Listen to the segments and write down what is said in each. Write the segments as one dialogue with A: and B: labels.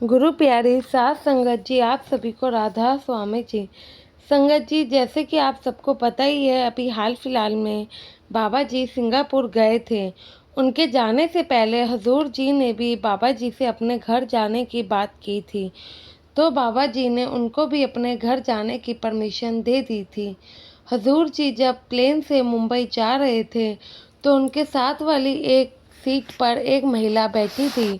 A: गुरु प्यारी साथ संगत जी, आप सभी को राधा स्वामी जी। संगत जी, जैसे कि आप सबको पता ही है, अभी हाल फिलहाल में बाबा जी सिंगापुर गए थे। उनके जाने से पहले हजूर जी ने भी बाबा जी से अपने घर जाने की बात की थी, तो बाबा जी ने उनको भी अपने घर जाने की परमिशन दे दी थी। हजूर जी जब प्लेन से मुंबई जा रहे थे, तो उनके साथ वाली एक सीट पर एक महिला बैठी थी।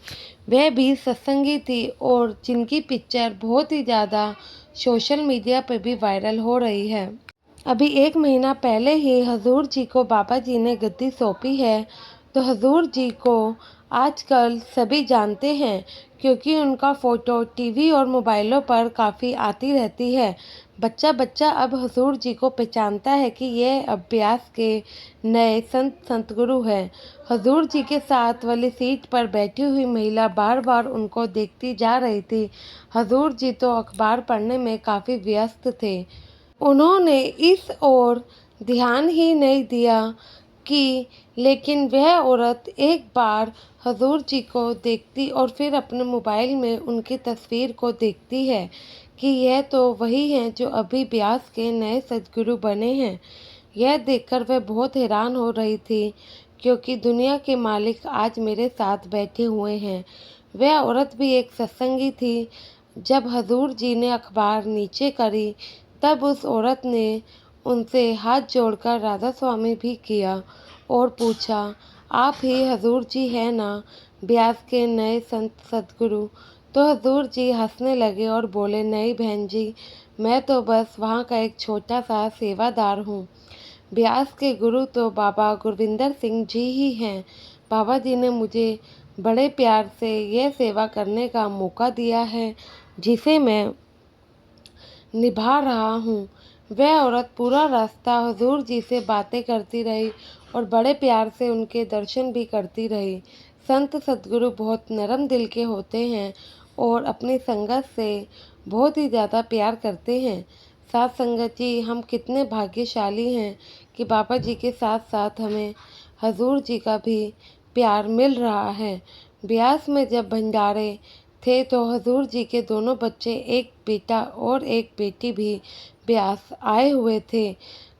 A: वह भी सत्संगी थी और जिनकी पिक्चर बहुत ही ज़्यादा सोशल मीडिया पर भी वायरल हो रही है। अभी 1 महीना पहले ही हजूर जी को बाबा जी ने गद्दी सौंपी है, तो हजूर जी को आजकल सभी जानते हैं, क्योंकि उनका फ़ोटो टीवी और मोबाइलों पर काफ़ी आती रहती है। बच्चा बच्चा अब हजूर जी को पहचानता है कि ये अभ्यास के नए संत सतगुरु हैं। हजूर जी के साथ वाली सीट पर बैठी हुई महिला बार बार उनको देखती जा रही थी। हजूर जी तो अखबार पढ़ने में काफ़ी व्यस्त थे। उन्होंने इस ओर ध्यान ही नहीं दिया कि लेकिन वह औरत एक बार हजूर जी को देखती और फिर अपने मोबाइल में उनकी तस्वीर को देखती है कि यह तो वही हैं जो अभी ब्यास के नए सद्गुरु बने हैं। यह देखकर वह बहुत हैरान हो रही थी, क्योंकि दुनिया के मालिक आज मेरे साथ बैठे हुए हैं। वह औरत भी एक सत्संगी थी। जब हजूर जी ने अखबार नीचे करी, तब उस औरत ने उनसे हाथ जोड़कर राधा स्वामी भी किया और पूछा, आप ही हजूर जी हैं ना, ब्यास के नए संत सद्गुरु? तो हजूर जी हंसने लगे और बोले, नहीं बहन जी, मैं तो बस वहाँ का एक छोटा सा सेवादार हूँ। ब्यास के गुरु तो बाबा गुरविंदर सिंह जी ही हैं। बाबा जी ने मुझे बड़े प्यार से यह सेवा करने का मौका दिया है, जिसे मैं निभा रहा हूँ। वह औरत पूरा रास्ता हुजूर जी से बातें करती रही और बड़े प्यार से उनके दर्शन भी करती रही। संत सद्गुरु बहुत नरम दिल के होते हैं और अपनी संगत से बहुत ही ज़्यादा प्यार करते हैं। साथ संगत जी, हम कितने भाग्यशाली हैं कि बाबा जी के साथ साथ हमें हजूर जी का भी प्यार मिल रहा है। ब्यास में जब भंडारे थे तो हजूर जी के दोनों बच्चे, एक बेटा और एक बेटी भी ब्यास आए हुए थे।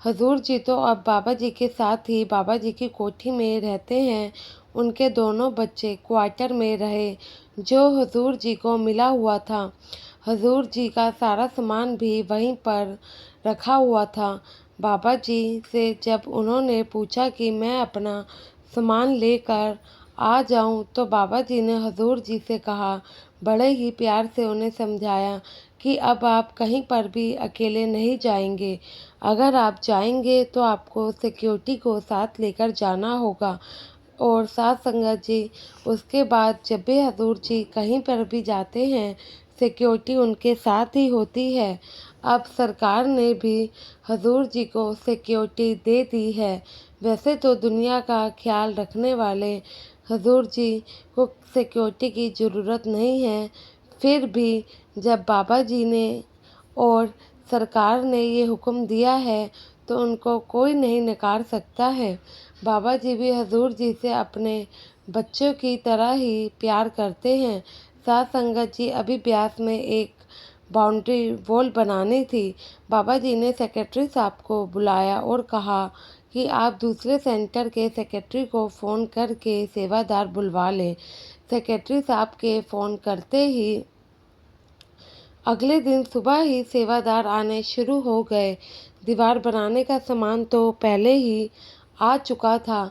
A: हजूर जी तो अब बाबा जी के साथ ही बाबा जी की कोठी में रहते हैं। उनके दोनों बच्चे क्वार्टर में रहे, जो हजूर जी को मिला हुआ था। हजूर जी का सारा सामान भी वहीं पर रखा हुआ था। बाबा जी से जब उन्होंने पूछा कि मैं अपना सामान लेकर आ जाऊं, तो बाबा जी ने हजूर जी से कहा, बड़े ही प्यार से उन्हें समझाया कि अब आप कहीं पर भी अकेले नहीं जाएंगे। अगर आप जाएंगे तो आपको सिक्योरिटी को साथ लेकर जाना होगा। और साथ संगत जी, उसके बाद जब भी हजूर जी कहीं पर भी जाते हैं, सिक्योरिटी उनके साथ ही होती है। अब सरकार ने भी हजूर जी को सिक्योरिटी दे दी है। वैसे तो दुनिया का ख्याल रखने वाले हजूर जी को सिक्योरिटी की ज़रूरत नहीं है, फिर भी जब बाबा जी ने और सरकार ने ये हुक्म दिया है, तो उनको कोई नहीं नकार सकता है। बाबा जी भी हजूर जी से अपने बच्चों की तरह ही प्यार करते हैं। साथ संगत जी, अभी ब्यास में एक बाउंड्री वॉल बनानी थी। बाबा जी ने सेक्रेटरी साहब को बुलाया और कहा कि आप दूसरे सेंटर के सेक्रेटरी को फ़ोन करके सेवादार बुलवा लें। सेक्रेटरी साहब के फ़ोन करते ही अगले दिन सुबह ही सेवादार आने शुरू हो गए। दीवार बनाने का सामान तो पहले ही आ चुका था।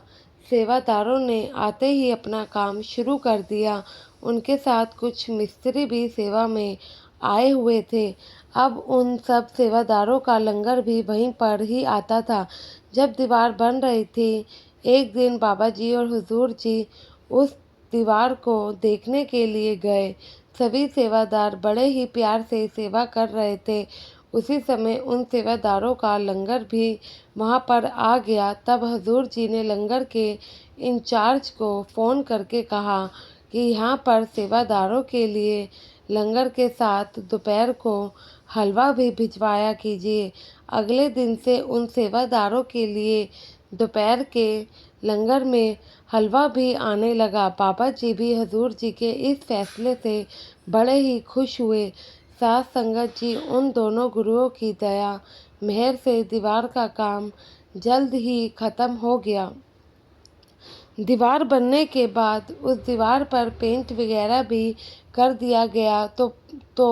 A: सेवादारों ने आते ही अपना काम शुरू कर दिया। उनके साथ कुछ मिस्त्री भी सेवा में आए हुए थे। अब उन सब सेवादारों का लंगर भी वहीं पर ही आता था। जब दीवार बन रही थी, एक दिन बाबा जी और हुजूर जी उस दीवार को देखने के लिए गए। सभी सेवादार बड़े ही प्यार से सेवा कर रहे थे। उसी समय उन सेवादारों का लंगर भी वहाँ पर आ गया। तब हजूर जी ने लंगर के इंचार्ज को फ़ोन करके कहा कि यहाँ पर सेवादारों के लिए लंगर के साथ दोपहर को हलवा भी भिजवाया कीजिए। अगले दिन से उन सेवादारों के लिए दोपहर के लंगर में हलवा भी आने लगा। बाबा जी भी हजूर जी के इस फैसले से बड़े ही खुश हुए। साथ संगत जी उन दोनों गुरुओं की दया मेहर से दीवार का काम जल्द ही ख़त्म हो गया। दीवार बनने के बाद उस दीवार पर पेंट वगैरह भी कर दिया गया तो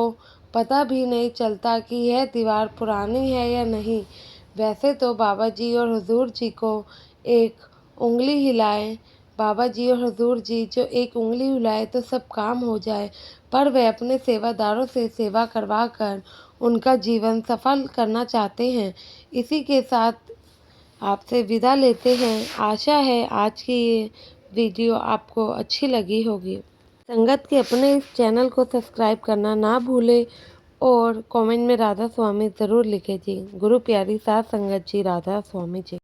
A: पता भी नहीं चलता कि यह दीवार पुरानी है या नहीं। वैसे तो बाबा जी और हुजूर जी को एक उंगली हिलाए बाबा जी और हुजूर जी जो एक उंगली हिलाए तो सब काम हो जाए, पर वे अपने सेवादारों से सेवा करवा कर उनका जीवन सफल करना चाहते हैं। इसी के साथ आपसे विदा लेते हैं। आशा है आज की ये वीडियो आपको अच्छी लगी होगी। संगत के अपने इस चैनल को सब्सक्राइब करना ना भूलें और कमेंट में राधा स्वामी ज़रूर लिखें जी। गुरु प्यारी साथ संगत जी, राधा स्वामी जी।